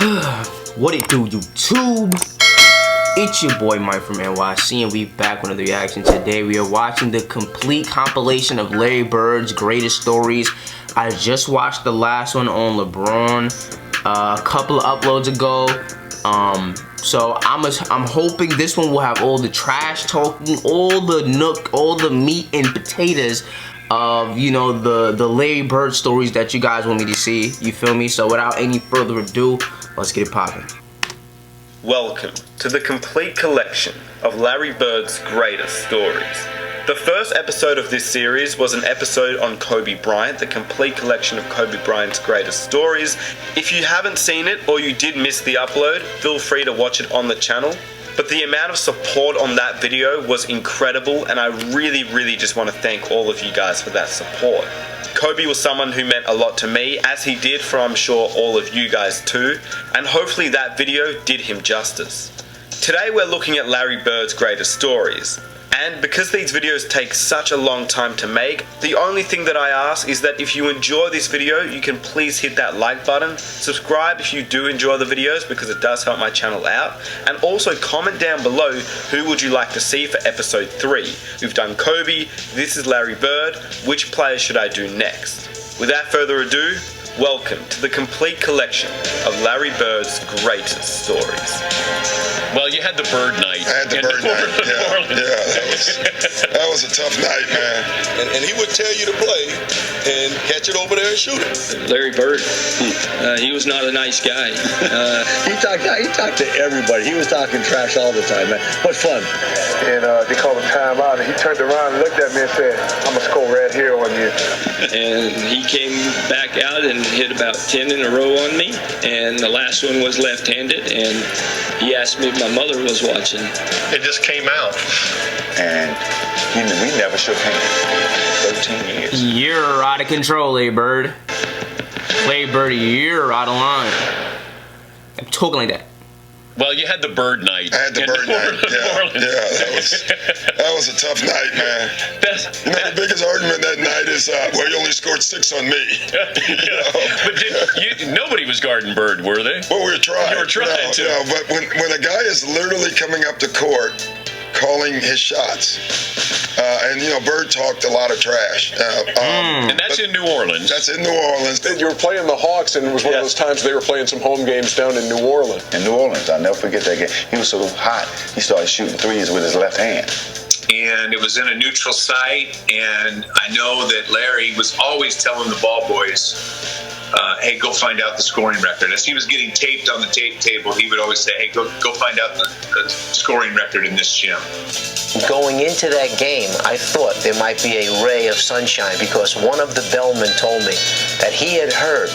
What it do, YouTube? It's your boy Mike from NYC, and we back with another reaction. Today we are watching the complete compilation of Larry Bird's greatest stories. I just watched the last one on LeBron a couple of uploads ago. So I'm hoping this one will have all the trash talking, all the meat and potatoes of, you know, the Larry Bird stories that you guys want me to see. You feel me? So without any further ado, let's get it popping. Welcome to the complete collection of Larry Bird's greatest stories. The first episode of this series was an episode on Kobe Bryant, the complete collection of Kobe Bryant's greatest stories. If you haven't seen it or you did miss the upload, feel free to watch it on the channel. But the amount of support on that video was incredible, and I really just want to thank all of you guys for that support. Kobe was someone who meant a lot to me, as he did for, I'm sure, all of you guys too, and hopefully that video did him justice. Today we're looking at Larry Bird's greatest stories. And because these videos take such a long time to make, the only thing that I ask is that if you enjoy this video, you can please hit that like button, subscribe if you do enjoy the videos because it does help my channel out, and also comment down below who would you like to see for episode 3. We've done Kobe, this is Larry Bird, which player should I do next? Without further ado, welcome to the complete collection of Larry Bird's greatest stories. Well, you had the Bird night. I had the Bird night. That was a tough night, man. And he would tell you to play and catch it over there and shoot it. Larry Bird, he was not a nice guy. He talked to everybody. He was talking trash all the time, man. But fun. And they called him timeout, and he turned around and looked at me and said, "I'm gonna score right here on you." And he came back out and hit about 10 in a row on me. And the last one was left-handed. And he asked me if my mother was watching. It just came out. And we never shook hands. 13 years. You're out of control, Larry Bird. Larry Bird, you're out of line. I'm talking like that. Well, you had the Bird night. I had the Bird night. That was a tough night, man. You know, the biggest argument that night is, well, you only scored 6 on me. But nobody was guarding Bird, were they? Well, we were trying. You were trying to. Yeah, but when a guy is literally coming up to court, calling his shots, and, you know, Bird talked a lot of trash. And that's in New Orleans. That's in New Orleans. You were playing the Hawks, and it was one of those times they were playing some home games down in New Orleans. In New Orleans, I'll never forget that game. He was so hot, he started shooting threes with his left hand. And it was in a neutral site, and I know that Larry was always telling the ball boys, hey, go find out the scoring record. As he was getting taped on the tape table, he would always say, hey, go find out the scoring record in this gym. Going into that game, I thought there might be a ray of sunshine because one of the bellmen told me that he had heard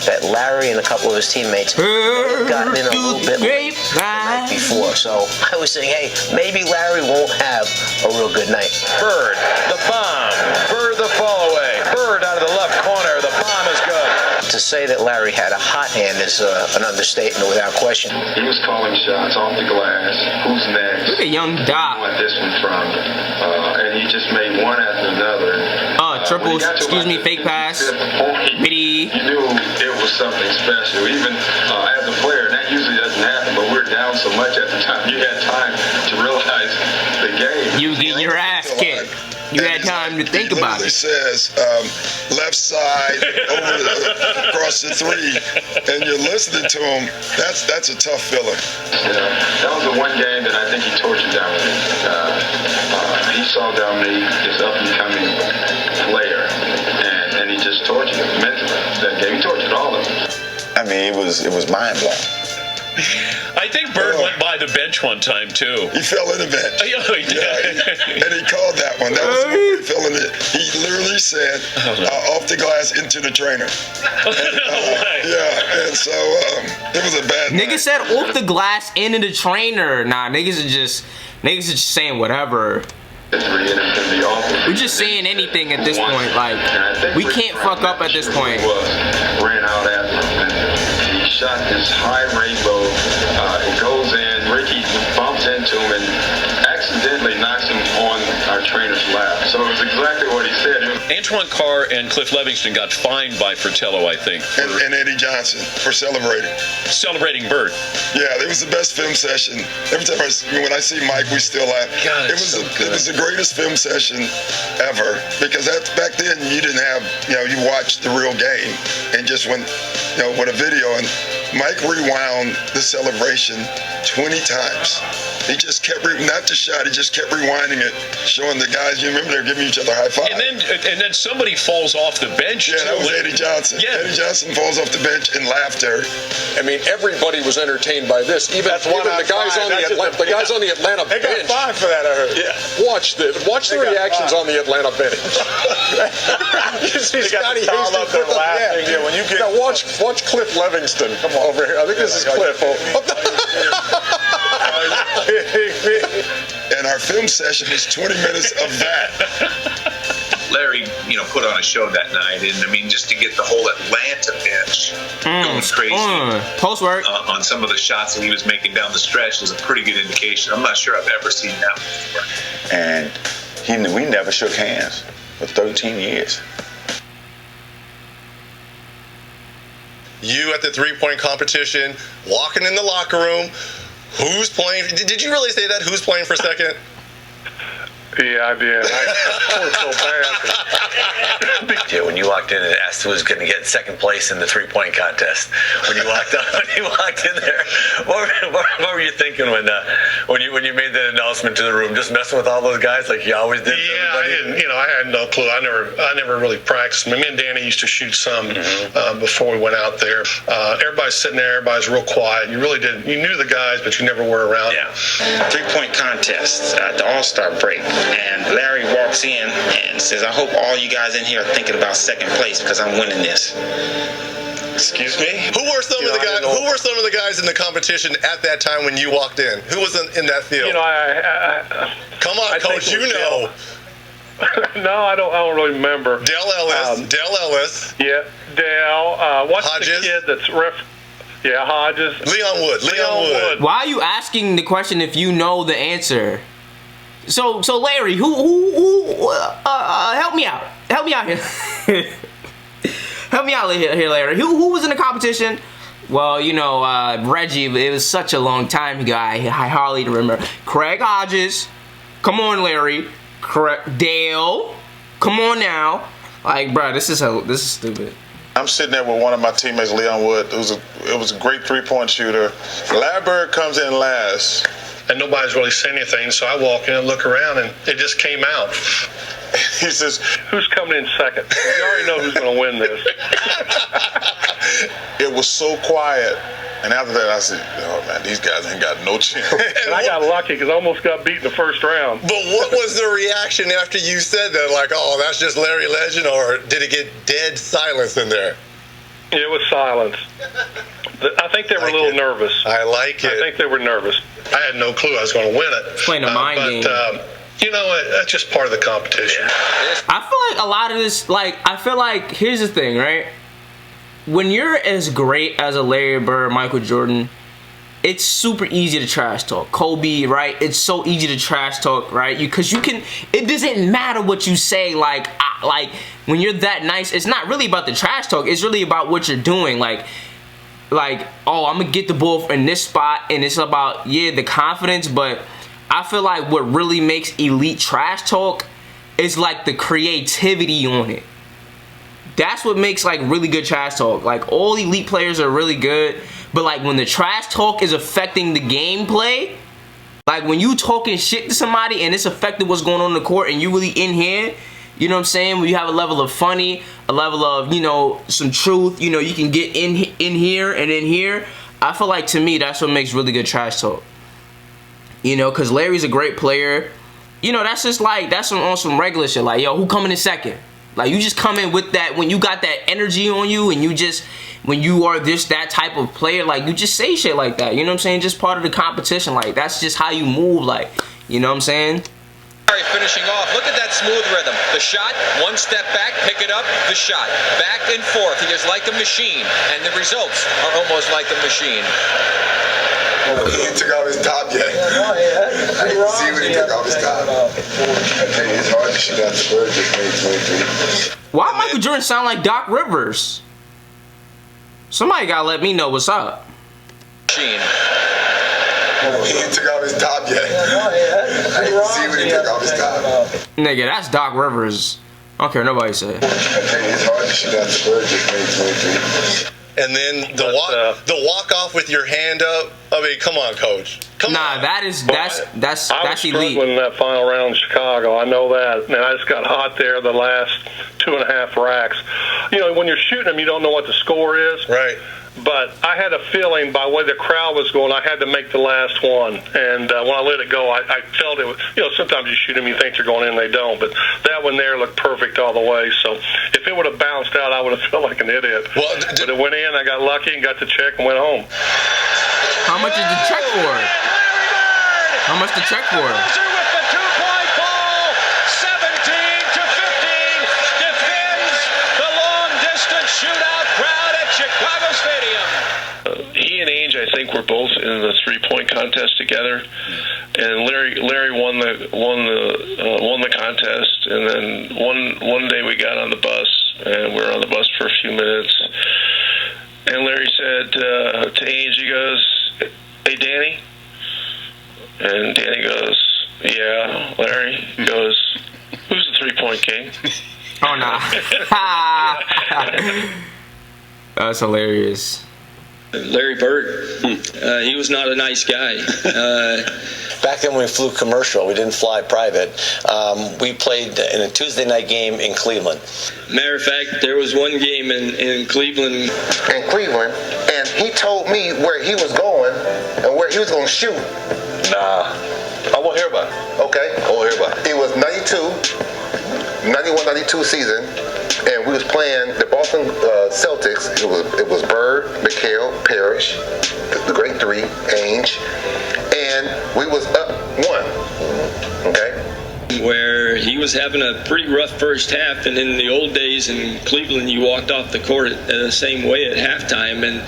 that Larry and a couple of his teammates had gotten in a little bit late the night before. So I was saying, hey, maybe Larry won't have a real good night. Bird, the bomb. Bird, the fall away. Bird out of the left corner. The bomb is good. To say that Larry had a hot hand is an understatement without question. He was calling shots off the glass. Who's next? Look at young Doc. Where this one from? And he just made one after another. Triple, excuse me, fake pass. Pity. You knew it was something special. Even as a player, and that usually doesn't happen, but we're down so much at the time. You had time to realize the game. You get your ass kicked. You had time to think about it. It says left side across the 3, and you're listening to him. That's a tough feeling. Yeah, that was the one game that I think he tortured Dominique. He saw Dominique, this up and coming player, and he just tortured him mentally. That game, he tortured all of them. I mean, it was mind blowing. I think Bird went by the bench one time, too. He fell in the bench. Oh, he did. Yeah, and he called that one. That was the one he fell in it. He literally said, off the glass into the trainer. And so it was a bad night. Niggas said off the glass into the trainer. Nah, niggas are just saying whatever. We're just saying anything at this point. Like, we can't fuck up at this point. Ran out after him. He shot this high rainbow. It goes in. Ricky bumps into him and accidentally knocks him on our trainers laughed. So it was exactly what he said. Antoine Carr and Cliff Levingston got fined by Fratello, I think. And Eddie Johnson for celebrating. Celebrating Bird. Yeah, it was the best film session. Every time when I see Mike, we still laugh. God, it was the greatest film session ever, because back then you didn't have, you watched the real game and just went, with a video, and Mike rewound the celebration 20 times. He just kept, not the shot, he just kept rewinding it, showing the guys, you remember they're giving each other high five. And then somebody falls off the bench. Yeah, that was Eddie Johnson. Yeah. Eddie Johnson falls off the bench in laughter. I mean, everybody was entertained by this. Even the guys on the Atlanta bench. They got fined for that, I heard. Yeah. Watch the reactions on the Atlanta bench. You see Scotty Hasty put them, when you get watch Cliff Levingston. Come on over here. I think this is Cliff. And our film session was 20 minutes of that. Larry, put on a show that night, and I mean, just to get the whole Atlanta bench going crazy post work on some of the shots that he was making down the stretch is a pretty good indication. I'm not sure I've ever seen that before. And we never shook hands for 13 years. You at the three-point competition, walking in the locker room. Who's playing? Did you really say that? Who's playing for second? Yeah, I did. I was so bad. Yeah, when you walked in and asked who was going to get second place in the three-point contest, when you walked in there, what were you thinking when you made that announcement to the room? Just messing with all those guys like you always did. Yeah, I didn't. I had no clue. I never really practiced. Me and Danny used to shoot some before we went out there. Everybody's sitting there. Everybody's real quiet. You really didn't. You knew the guys, but you never were around. Yeah. Three-point contest at the All-Star break. And Larry walks in and says, I hope all you guys in here are thinking about second place because I'm winning this. Excuse me? Who were some of the guys in the competition at that time when you walked in? Who was in that field? Come on, Coach, you know. No, I don't really remember. Dale Ellis. Yeah, Dale. What's Hodges. The kid that's Yeah, Hodges. Leon Wood. Why are you asking the question if you know the answer? So Larry, who help me out. Help me out here. Help me out here, Larry. Who was in the competition? Well, Reggie, it was such a long time ago. I hardly remember. Craig Hodges. Come on, Larry. Dale. Come on now. Like, bro, this is stupid. I'm sitting there with one of my teammates, Leon Wood. It was a great three-point shooter. Larry Bird comes in last. And nobody's really saying anything, so I walk in and look around, and it just came out. He says, who's coming in second? You already know who's going to win this. It was so quiet. And after that, I said, oh, man, these guys ain't got no chance. And I got lucky because I almost got beat in the first round. But what was the reaction after you said that? Like, oh, that's just Larry Legend, or did it get dead silence in there? It was silence. I think they were a little nervous. I like it. I think they were nervous. I had no clue I was going to win it. Playing a mind game. That's just part of the competition. I feel like a lot of this, I feel like, here's the thing, right? When you're as great as a Larry Bird, Michael Jordan, it's super easy to trash talk. Kobe, right? It's so easy to trash talk, right? Because it doesn't matter what you say, like when you're that nice, it's not really about the trash talk, it's really about what you're doing, like, oh, I'm gonna get the ball in this spot, and it's about, the confidence, but I feel like what really makes elite trash talk is, the creativity on it. That's what makes, really good trash talk. All elite players are really good, but, when the trash talk is affecting the gameplay, when you talking shit to somebody and it's affecting what's going on in the court and you really in here, you know what I'm saying? When you have a level of funny, a level of, some truth, you can get in here and in here. I feel like, to me, that's what makes really good trash talk. Because Larry's a great player. That's just that's on some regular shit. Yo, who coming in second? You just come in with that, when you got that energy on you and when you are that type of player, you just say shit like that. You know what I'm saying? Just part of the competition. That's just how you move, you know what I'm saying? Finishing off. Look at that smooth rhythm. The shot, one step back, pick it up, the shot. Back and forth. He is like a machine, and the results are almost like a machine. He took off his top yet. I didn't see when he took off his top. I tell you, it's hard to shoot out the bird just made 23. Why Michael Jordan sound like Doc Rivers? Somebody gotta let me know what's up. He took off his top yet. I didn't see when he took off his top. Nigga, that's Doc Rivers. I don't care what nobody say. I tell you, it's hard to shoot out the bird just made 23. And then the walk off with your hand up. I mean, come on, coach. Come on. that's I was elite. struggling in that final round in Chicago. I know that, and I just got hot there the last 2.5 racks. You know, when you're shooting them, you don't know what the score is. Right. But I had a feeling by the way the crowd was going, I had to make the last one. And when I let it go, I felt it was, you know, sometimes you shoot them, you think they're going in, they don't. But that one there looked perfect all the way. So if it would have bounced out, I would have felt like an idiot. Well, but it went in, I got lucky and got the check and went home. How much is the check for? How much the check for? With the 2-point ball, 17-15, defends the long-distance shootout crowd at Chicago Stadium. He and Ainge, I think, were both in the 3-point contest together, and Larry won the contest. And then one day we got on the bus, and we were on the bus for a few minutes, and Larry said to Ainge, he goes, "Hey, Danny," and Danny goes, "Yeah, Larry." He goes, "Who's the 3-point king?" Oh nah. That's hilarious. Larry Bird, he was not a nice guy. Back then when we flew commercial, we didn't fly private. We played in a Tuesday night game in Cleveland. Matter of fact, there was one game in Cleveland. And he told me where he was going and where he was going to shoot. Nah, I won't hear about it. Okay. I won't hear about it. It was 91-92 season, and we was playing the Boston Celtics. It was Bird, McHale, Parrish, the great three, Ainge, and we was up 1. Okay. Where he was having a pretty rough first half, and in the old days in Cleveland, you walked off the court the same way at halftime, and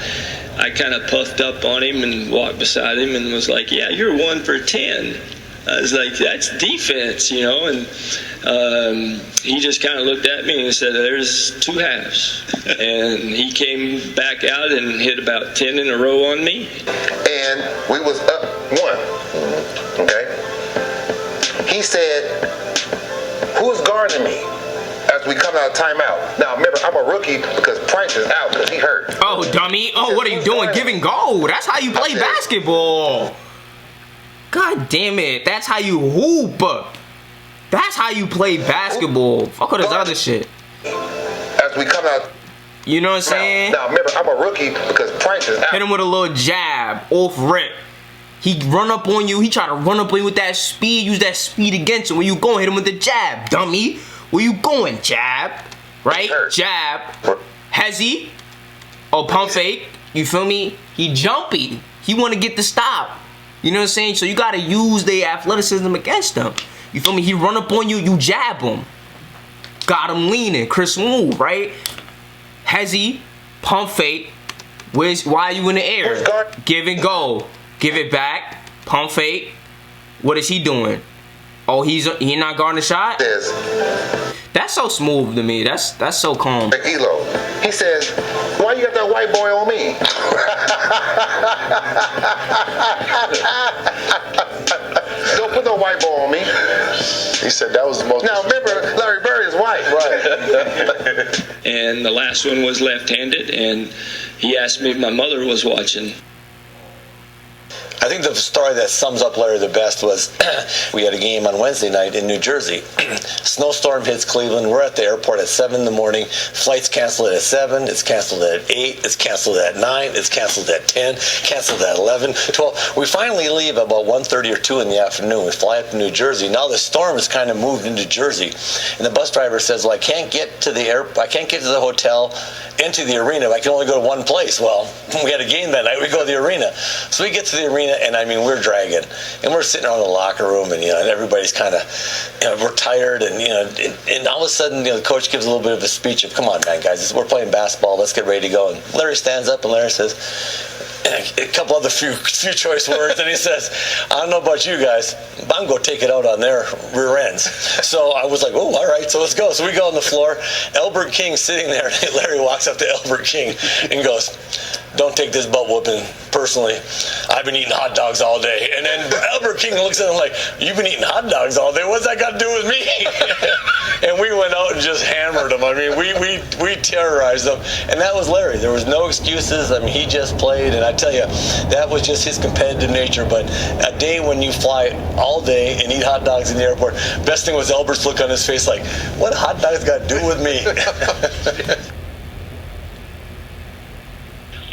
I kind of puffed up on him and walked beside him and was like, "Yeah, you're 1 for 10." I was like, "That's defense, you know," and he just kind of looked at me and said, "There's 2 halves." And he came back out and hit about 10 in a row on me. And we was up 1. Okay. He said, "Who's guarding me?" As we come out of timeout. Now remember, I'm a rookie because Price is out because he hurt. Oh, dummy. Oh, what are you doing? Giving goal. That's how you play basketball. God damn it. That's how you hoop. That's how you play basketball. Fuck all this other shit. As we come out. You know what I'm saying? Now remember, I'm a rookie because Price is out. Hit him with a little jab. Off rip. He run up on you. He try to run up on you with that speed. Use that speed against him. Where you going? Hit him with the jab, dummy. Where you going? Jab. Right? Jab. Hezzy. Oh, pump fake. You feel me? He jumpy. He want to get the stop. You know what I'm saying? So you got to use their athleticism against them. You feel me? He run up on you. You jab him. Got him leaning. Chris move, right? Hezzy. Pump fake. Why are you in the air? Give and go. Give it back. Pump fake. What is he doing? Oh, he not guarding the shot? That's so smooth to me. That's so calm. Elo. He says, "Why you got that white boy on me?" Don't put no white boy on me. He said that was the most. Now remember, Larry Bird is white. Right. And the last one was left-handed, and he asked me if my mother was watching. I think the story that sums up Larry the best was we had a game on Wednesday night in New Jersey. Snowstorm hits Cleveland. We're at the airport at 7 in the morning. Flight's canceled at 7. It's canceled at 8. It's canceled at 9. It's canceled at 10. Canceled at 11, 12. We finally leave about 1:30 or 2 in the afternoon. We fly up to New Jersey. Now the storm has kind of moved into Jersey. And the bus driver says, "Well, I can't get to the I can't get to the hotel, into the arena. I can only go to one place." Well, we had a game that night. We go to the arena. So we get to the arena, and I mean, we're dragging, and we're sitting around the locker room, and and everybody's kind of, we're tired, and and all of a sudden, the coach gives a little bit of a speech of, "Come on, man, guys, we're playing basketball. Let's get ready to go." And Larry stands up, and Larry says, like a couple other few choice words, and he says, I don't know about you guys, but I'm going to take it out on their rear ends. So I was like, oh, all right, so let's go. So we go on the floor. Albert King sitting there, and Larry walks up to Albert King and goes, don't take this butt whooping personally. I've been eating hot dogs all day. And then Albert King looks at him like, you've been eating hot dogs all day? What's that got to do with me? And we went out and just hammered him. I mean, we terrorized him. And that was Larry. There was no excuses. I mean, he just played. And I tell you, that was just his competitive nature. But a day when you fly all day and eat hot dogs in the airport, best thing was Albert's look on his face like, what hot dogs got to do with me?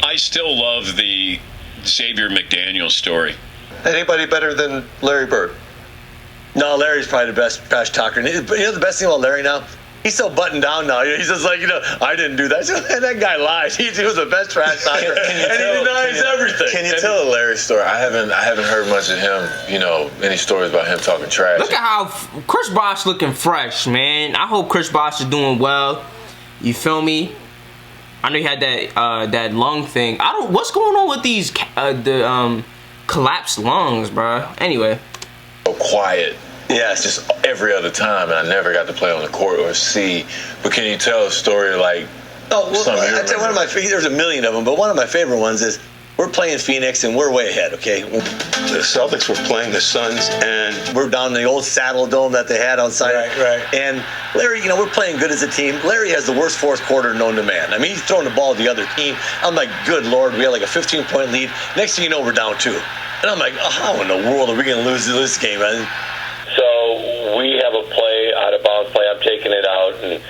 I still love the Xavier McDaniel story. Anybody better than Larry Bird? No, Larry's probably the best trash talker. And you know the best thing about Larry now? He's so buttoned down now. He's just like, I didn't do that. That guy lies. He was the best trash talker, and he denies everything. Can you tell a Larry story? I haven't heard much of him. Any stories about him talking trash. Look at how Chris Bosh looking fresh, man. I hope Chris Bosh is doing well. You feel me? I know he had that lung thing. What's going on with these collapsed lungs, bro? Anyway. So quiet. Yeah, it's just every other time, and I never got to play on the court or see. But can you tell a story like? Oh, well, I'd say one of my there's a million of them, but one of my favorite ones is we're playing Phoenix and we're way ahead. Okay, the Celtics were playing the Suns, and we're down in the old Saddle Dome that they had outside. Right. And Larry, we're playing good as a team. Larry has the worst fourth quarter known to man. I mean, he's throwing the ball to the other team. I'm like, good Lord, we had like a 15-point lead. Next thing you know, we're down 2. And I'm like, how in the world are we going to lose this game? So we have a play, out of bounds play. I'm taking it out, and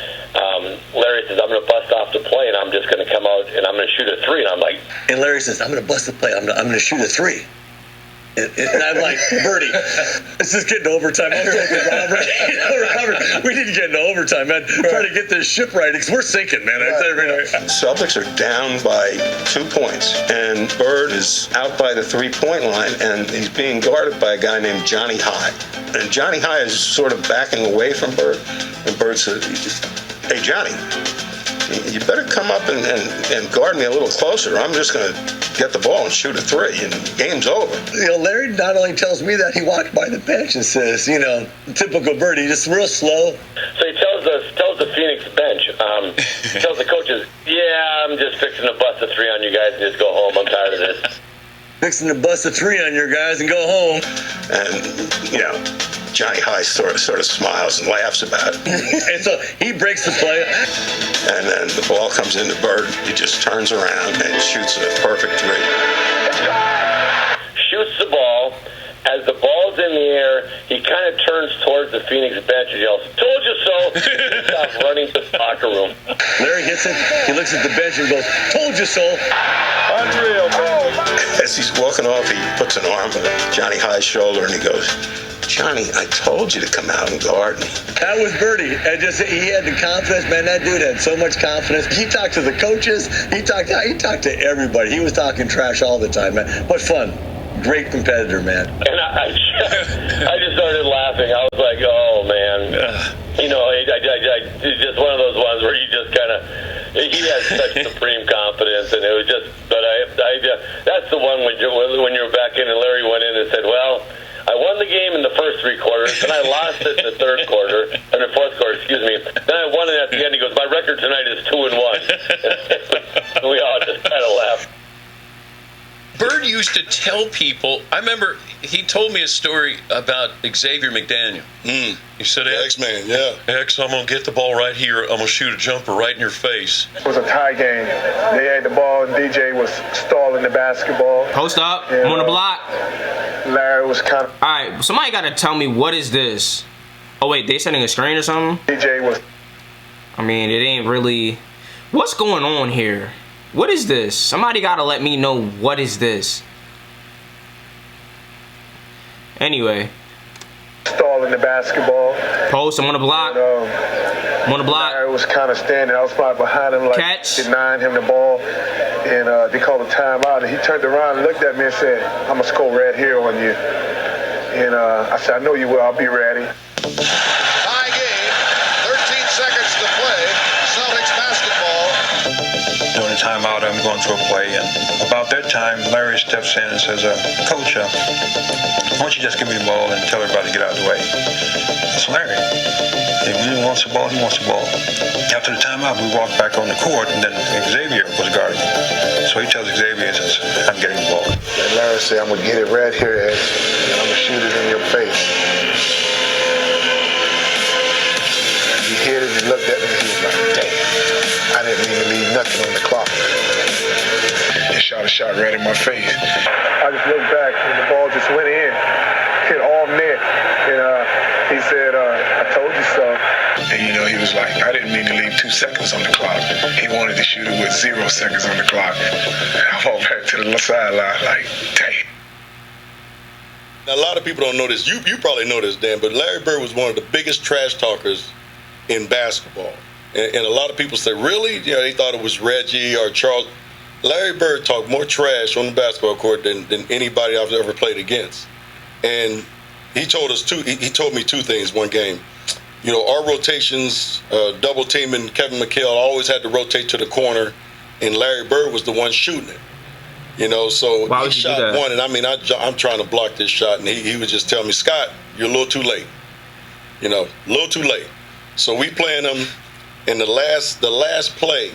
Larry says, I'm going to bust off the play, and I'm just going to come out, and I'm going to shoot a 3. And I'm like... And Larry says, I'm going to bust the play. I'm going to shoot a 3. And I'm like, Bertie, this is getting overtime. I'm talking Robert. We need to get into overtime, man. Try to get this ship right because we're sinking, man. Celtics are down by 2 points, and Bird is out by the 3-point line, and he's being guarded by a guy named Johnny High. And Johnny High is sort of backing away from Bird, and Bird says, hey, Johnny, you better come up and guard me a little closer. I'm just going to get the ball and shoot a 3, and game's over. Larry not only tells me that, he walked by the bench and says, typical Birdie, just real slow. So he tells the Phoenix bench, tells the coaches, yeah, I'm just fixing to bust a 3 on you guys and just go home. I'm tired of this. Fixing to bust a 3 on your guys and go home. And, Johnny High sort of smiles and laughs about it. And so he breaks the play. And then the ball comes into Bird. He just turns around and shoots a perfect 3. Shoots the ball. As the ball's in the air, he kind of turns towards the Phoenix bench and yells, told you so. He stops running to the locker room. Larry hits it. He looks at the bench and goes, told you so. Unreal, man. As he's walking off, he puts an arm on Johnny High's shoulder and he goes, Johnny, I told you to come out and guard me. That was Birdie. And he had the confidence, man. That dude had so much confidence. He talked to the coaches. He talked to everybody. He was talking trash all the time, man. What fun. Great competitor, man. And I just started laughing. I was like, oh, man. It's just one of those ones where he just kind of, he has such supreme confidence. And it was just, but that's the one when you're back in and Larry went in and said, well, I won the game in the first 3 quarters, then I lost it in the fourth quarter, Then I won it at the end. He goes, my record tonight is 2-1. We all just kind of laughed. Bird used to tell people, I remember he told me a story about Xavier McDaniel. He said, X-Man, yeah. X, I'm going to get the ball right here. I'm going to shoot a jumper right in your face. It was a tie game. They had the ball, and DJ was stalling the basketball. Post up. I'm on the block. Larry was kind of... All right, somebody got to tell me, what is this? Oh, wait, they setting a screen or something? DJ was... I mean, it ain't really... What's going on here? What is this? Somebody got to let me know what is this. Anyway. Stalling the basketball. Post, I'm on the block. I'm on the block. Larry was kind of standing. I was probably behind him, like denying him the ball. And they called a timeout. And he turned around and looked at me and said, I'm going to score right here on you. And I said, I know you will. I'll be ready. Tie game. 13 seconds to play. Celtics basketball. during the timeout, I'm going through a play, and about that time, Larry steps in and says, Coach, why don't you just give me the ball and tell everybody to get out of the way? That's Larry. If he wants the ball, he wants the ball. After the timeout, we walked back on the court, and then Xavier was guarding him. So he tells Xavier, he says, I'm getting the ball. And Larry said, I'm going to get it right here, Ed, and I'm going to shoot it in your face. He hit it and looked at me, and he was like, damn, I didn't mean to leave nothing on the clock. He shot a shot right in my face. I just looked back, and the ball just went in, hit all net, and he said, I told you so. And he was like, I didn't mean to leave 2 seconds on the clock. He wanted to shoot it with 0 seconds on the clock. I walked back to the sideline like, dang. Now, a lot of people don't know this. You probably know this, Dan, but Larry Bird was one of the biggest trash talkers in basketball. And a lot of people say, really? They thought it was Reggie or Charles. Larry Bird talked more trash on the basketball court than anybody I've ever played against. And he told me 2 things one game. Our rotations, double teaming Kevin McHale, always had to rotate to the corner, and Larry Bird was the one shooting it. So he shot one, and I'm trying to block this shot, and he would just tell me, Scott, you're a little too late. A little too late. So we playing him in the last play.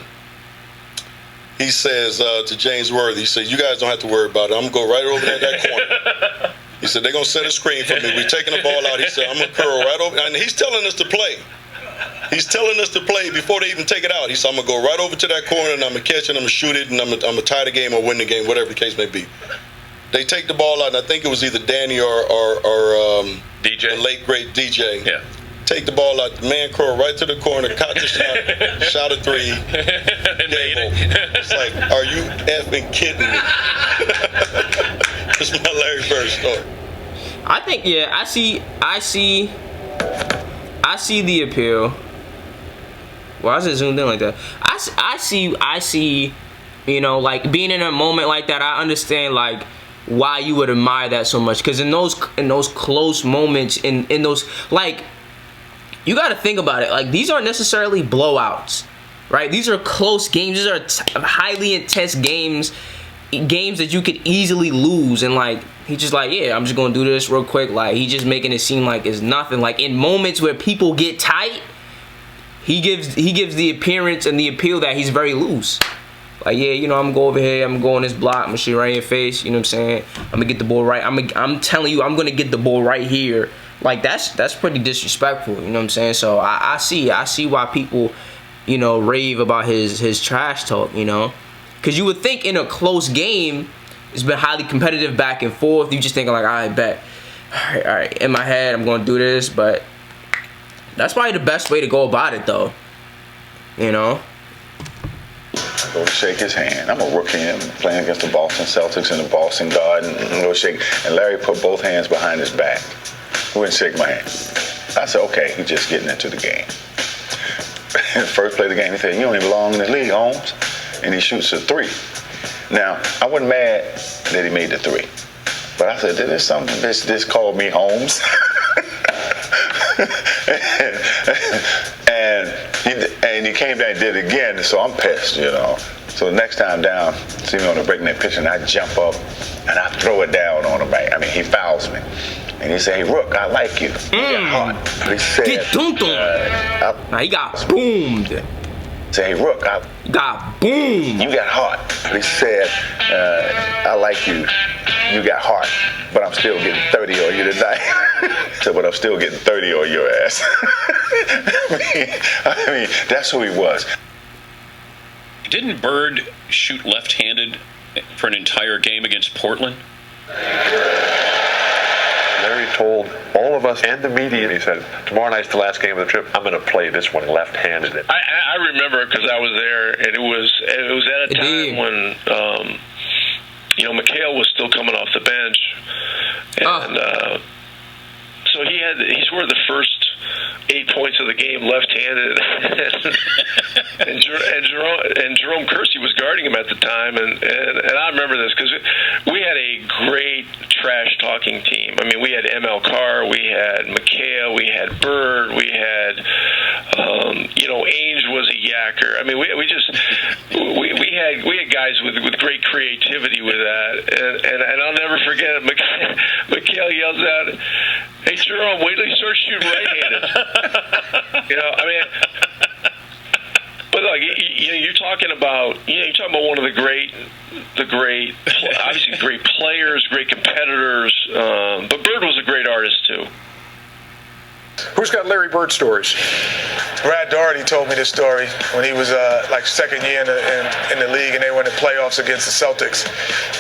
He says to James Worthy, he said, you guys don't have to worry about it. I'm going to go right over there in that corner. He said, they're going to set a screen for me. We're taking the ball out. He said, I'm going to curl right over. And he's telling us to play. He's telling us to play before they even take it out. He said, I'm going to go right over to that corner, and I'm going to catch it, and I'm going to shoot it, and I'm going to tie the game or win the game, whatever the case may be. They take the ball out, and I think it was either Danny or DJ, the late, great DJ. Yeah. Take the ball out, the man curl right to the corner, caught the shot, shot a 3. It's like, are you effing kidding me? It's my Larry Bird story. I think, yeah, I see the appeal. Why is it zoomed in like that? I see, like being in a moment like that, I understand like why you would admire that so much. Because in those close moments, in those, like, you got to think about it. Like, these aren't necessarily blowouts, right? These are close games. These are highly intense games that you could easily lose. And like, he's just like, yeah, I'm just gonna do this real quick. Like, he's just making it seem like it's nothing. Like, in moments where people get tight, he gives the appearance and the appeal that he's very loose. Like, yeah, I'm gonna go over here, I'm gonna go on this block, I'm gonna shoot right in your face, you know what I'm saying? I'm gonna get the ball right. I'm telling you, I'm gonna get the ball right here. Like, that's pretty disrespectful, you know what I'm saying? So I see why people, rave about his trash talk, because you would think in a close game, it's been highly competitive back and forth. You just thinking like, I bet, all right, in my head, I'm going to do this. But that's probably the best way to go about it, though. Go to shake his hand. I'm a rookie. I'm playing against the Boston Celtics in the Boston Garden. Go shake. And Larry put both hands behind his back. He wouldn't shake my hand. I said, okay, he's just getting into the game. First play of the game, he said, you don't even belong in the league, Holmes. And he shoots a 3. Now, I wasn't mad that he made the 3. But I said, there's something, this called me Holmes. and he came down and did it again, so I'm pissed, So the next time down, see me on the breakneck pitch, and I jump up and I throw it down on him. I mean, he fouls me. And he said, hey, Rook, I like you. You got hot. He said, he got boomed. Say, hey, Rook, got boom. You got hot. He said, I like you. You got hot, but I'm still getting 30 on you tonight. So, but I'm still getting 30 on your ass. I mean, that's who he was. Didn't Bird shoot left-handed for an entire game against Portland? Larry told all of us and the media, he said, tomorrow night's the last game of the trip. I'm going to play this one left-handed. I remember because I was there, and it was at a time when McHale was still coming off the bench, and so he scored the first 8 points of the game left-handed, and Jerome Kersey was guarding him at the time, and I remember this because we had a great trash-talking team. I mean, we had ML Carr, we had McHale, we had Bird, we had Ainge was a yacker. I mean, we guys with great creativity with that, and I'll never forget it. McHale yells out, "Hey Jerome, wait till you start shooting right-handed." I mean, but look, you're talking about one of the great, obviously great players, great competitors, but Bird was a great artist too. Who's got Larry Bird stories? Brad Daugherty told me this story when he was like second year in the league and they were in the playoffs against the Celtics.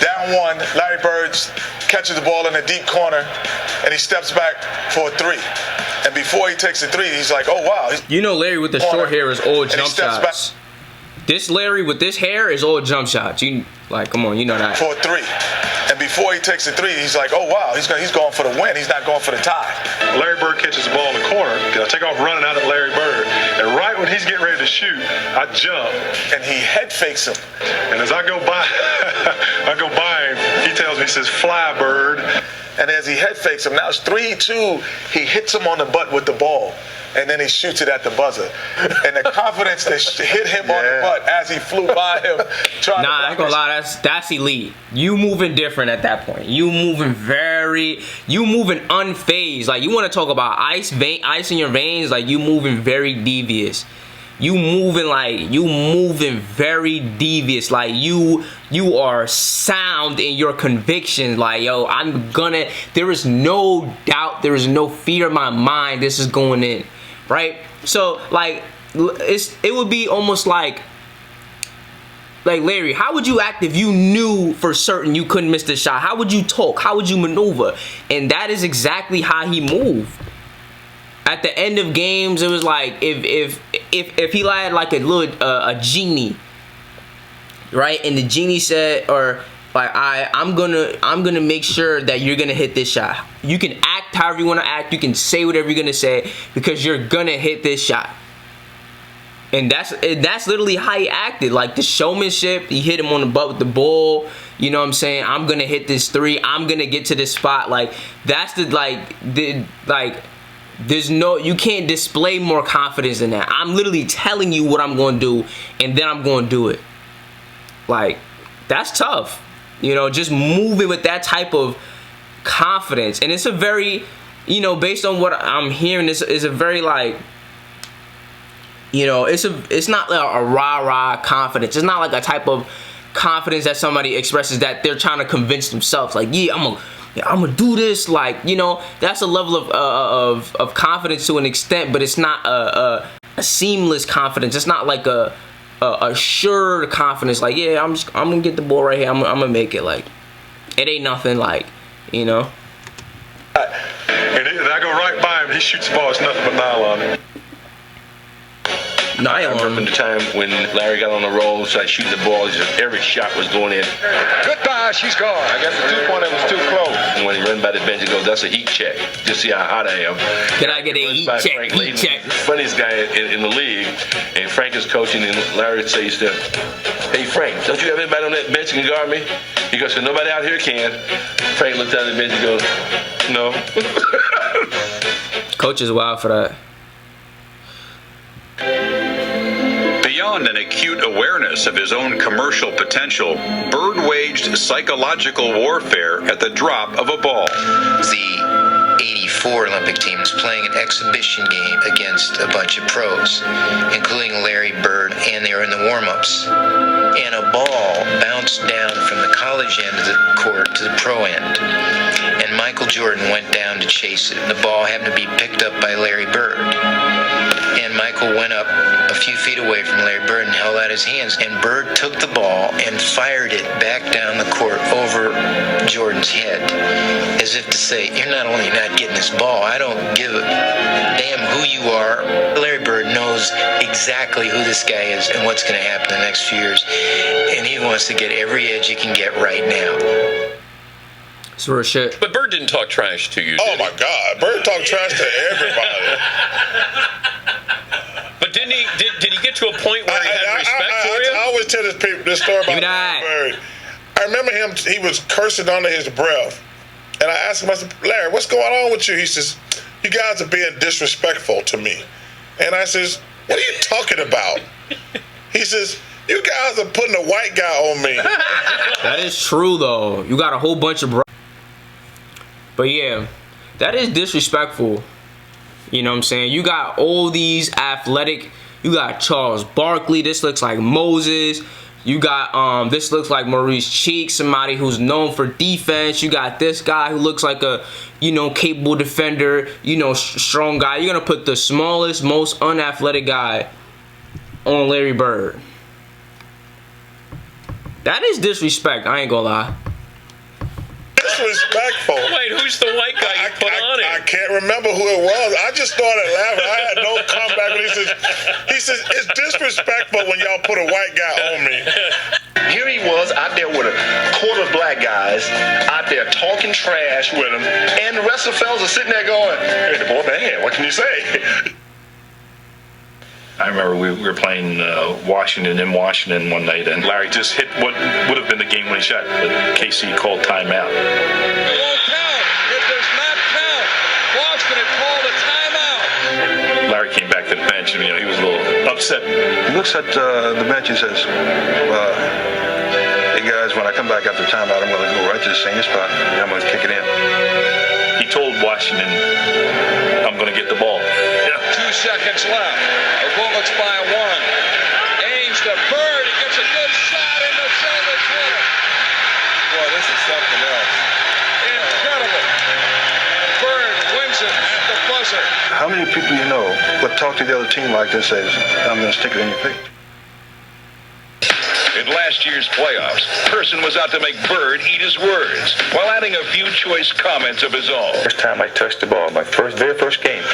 Down one, Larry Bird catches the ball in the deep corner and he steps back for a three. And before he takes the three, he's like, oh, wow. You know Larry with the short hair is all jump shots. This Larry with this hair is all jump shots. Come on, you know that. For a three. And before he takes the three, he's like, oh, wow, he's going for the win. He's not going for the tie. Larry Bird catches the ball in the corner. I take off running out at Larry Bird. And right when he's getting ready to shoot, I jump. And he head fakes him. And as I go by him, he tells me, he says, fly, Bird. And as he head fakes him, now it's 3-2, he hits him on the butt with the ball. And then he shoots it at the buzzer. And the confidence that hit him on the butt as he flew by him. I ain't gonna lie, that's elite. You moving different at that point. You moving unfazed. Like, you want to talk about ice in your veins, like, you moving very devious. You moving very devious. Like, you are sound in your conviction. Like, yo, there is no doubt, there is no fear in my mind this is going in. Right? So, like, it would be almost like Larry, how would you act if you knew for certain you couldn't miss the shot? How would you talk? How would you maneuver? And that is exactly how he moved. At the end of games, it was like if he had like a little a genie, right? And the genie said, or like, I'm gonna make sure that you're gonna hit this shot. You can act however you want to act. You can say whatever you're gonna say because you're gonna hit this shot. And that's literally how he acted. Like, the showmanship, he hit him on the butt with the ball. You know what I'm saying? I'm gonna hit this three. I'm gonna get to this spot. Like, that's there's no, you can't display more confidence than that. I'm literally telling you what I'm going to do, and then I'm going to do it. Like, that's tough. Just moving with that type of confidence. And it's a very, based on what I'm hearing, it's a very, like, it's not like a rah-rah confidence. It's not like a type of confidence that somebody expresses that they're trying to convince themselves. Like, yeah, I'm gonna do this. Like, that's a level of confidence to an extent, but it's not a seamless confidence. It's not like a sure confidence. Like, yeah, I'm gonna get the ball right here. I'm gonna make it. Like, it ain't nothing. Like, And I go right by him. He shoots the ball. It's nothing but nylon. I remember the time when Larry got on the roll, started shooting the ball. Every shot was going in. Goodbye, she's gone. I guess the 2-pointer was too close. And when he ran by the bench, he goes, "That's a heat check. Just see how hot I am." Can I get a heat check? Heat check. Funniest guy in the league. And Frank is coaching, and Larry says to him, "Hey Frank, don't you have anybody on that bench that can guard me?" He goes, "So nobody out here can." Frank looks down at the bench and goes, "No." Coach is wild for that. Beyond an acute awareness of his own commercial potential, Bird waged psychological warfare at the drop of a ball. The 84 Olympic team was playing an exhibition game against a bunch of pros, including Larry Bird, and they were in the warm-ups. And a ball bounced down from the college end of the court to the pro end. And Michael Jordan went down to chase it. And the ball happened to be picked up by Larry Bird. And Michael went up a few feet away from Larry Bird and held out his hands. And Bird took the ball and fired it back down the court over Jordan's head, as if to say, "You're not only not getting this ball, I don't give a damn who you are." Larry Bird knows exactly who this guy is and what's going to happen in the next few years. And he wants to get every edge he can get right now. It's real shit. But Bird didn't talk trash to you. Oh my God, Bird talked trash to everybody. But didn't he? Did he get to a point where he had respect for you? I always tell this story about Larry Bird. I remember him. He was cursing under his breath, and I asked him, I said, "Larry, what's going on with you?" He says, "You guys are being disrespectful to me." And I says, "What are you talking about?" He says, You guys are putting a white guy on me. That is true though. You got a whole bunch of but yeah, that is disrespectful. You know what I'm saying? You got all these athletic. You got Charles Barkley. This looks like Moses. You got this looks like Maurice Cheek, somebody who's known for defense. You got this guy who looks like a, you know, capable defender, you know, strong guy. You're gonna put the smallest, most unathletic guy on Larry Bird. That is disrespect. I ain't gonna lie. Disrespectful. Wait, who's the white guy you put on it? I can't remember who it was. I just started laughing. I had no comeback when he says it's disrespectful when y'all put a white guy on me. Here he was out there with a quarter of black guys out there talking trash with him, and the rest of the fellas are sitting there going, "Hey, the boy, man, what can you say?" I remember we were playing Washington in Washington one night, and Larry just hit what would have been the game-winning shot, but KC called timeout. It won't count. It does not count. Washington called a timeout. Larry came back to the bench, and, you know, he was a little upset. He looks at the bench and says, "Hey guys, when I come back after timeout, I'm going to go right to the same spot, and I'm going to kick it in." He told Washington, "I'm going to get the ball." 2 seconds left. The Bullets by 1. Ainge to Bird. He gets a good shot in the Celtics win it. Boy, this is something else. Incredible. Bird wins it at the buzzer. How many people you know would talk to the other team like this and says, "I'm going to stick it in your face"? In last year's playoffs, Person was out to make Bird eat his words while adding a few choice comments of his own. First time I touched the ball, my very first game,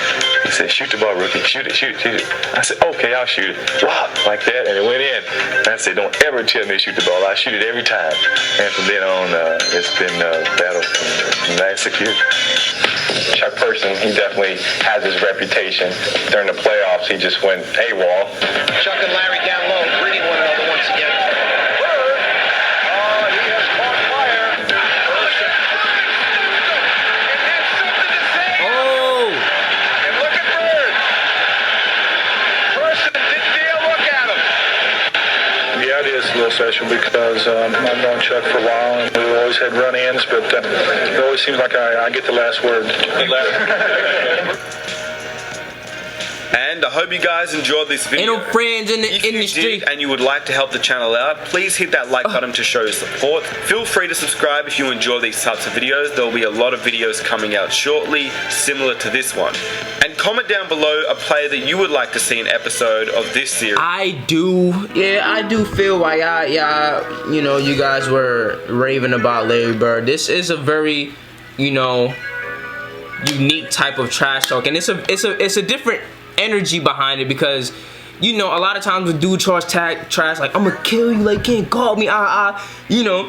he said, "Shoot the ball, rookie. Shoot it, shoot it, shoot it." I said, "Okay, I'll shoot it." Wow, like that, and it went in. I said, "Don't ever tell me to shoot the ball. I shoot it every time." And from then on, it's been a battle for 9-6 years. Chuck Person, he definitely has his reputation. During the playoffs, he just went AWOL. Chuck and Larry down low, greeting one another once again. A little special because I've known Chuck for a while, and we've always had run-ins, but it always seems like I get the last word. And I hope you guys enjoyed this video. Ain't no friends in the industry. And you would like to help the channel out, please hit that like button to show your support. Feel free to subscribe if you enjoy these types of videos. There will be a lot of videos coming out shortly, similar to this one. And comment down below a player that you would like to see an episode of this series. I do feel like you know, you guys were raving about Larry Bird. This is a very, you know, unique type of trash talk, and it's a different energy behind it, because, you know, a lot of times with dude trash like, "I'm gonna kill you, like, can't call me, you know,"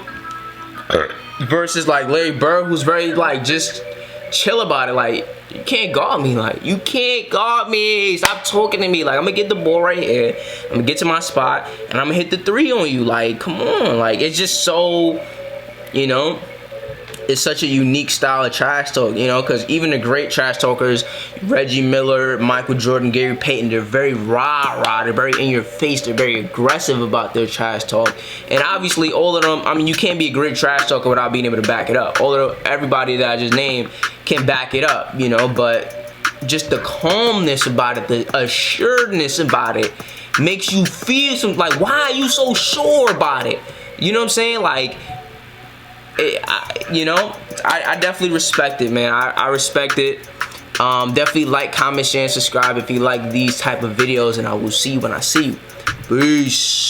versus like Larry Bird, who's very like just chill about it, like, "You can't guard me, like, you can't guard me, stop talking to me, like, I'm gonna get the ball right here, I'm gonna get to my spot, and I'm gonna hit the 3 on you, like, come on." Like, it's just so, you know, it's such a unique style of trash talk, you know, because even the great trash talkers, Reggie Miller, Michael Jordan, Gary Payton, they're very rah-rah, they're very in your face, they're very aggressive about their trash talk. And obviously all of them, I mean, you can't be a great trash talker without being able to back it up. Everybody that I just named can back it up, you know, but just the calmness about it, the assuredness about it, makes you feel something like, why are you so sure about it? You know what I'm saying? Like, you know, I definitely respect it, man. I respect it. Definitely like, comment, share, and subscribe if you like these type of videos, and I will see you when I see you. Peace.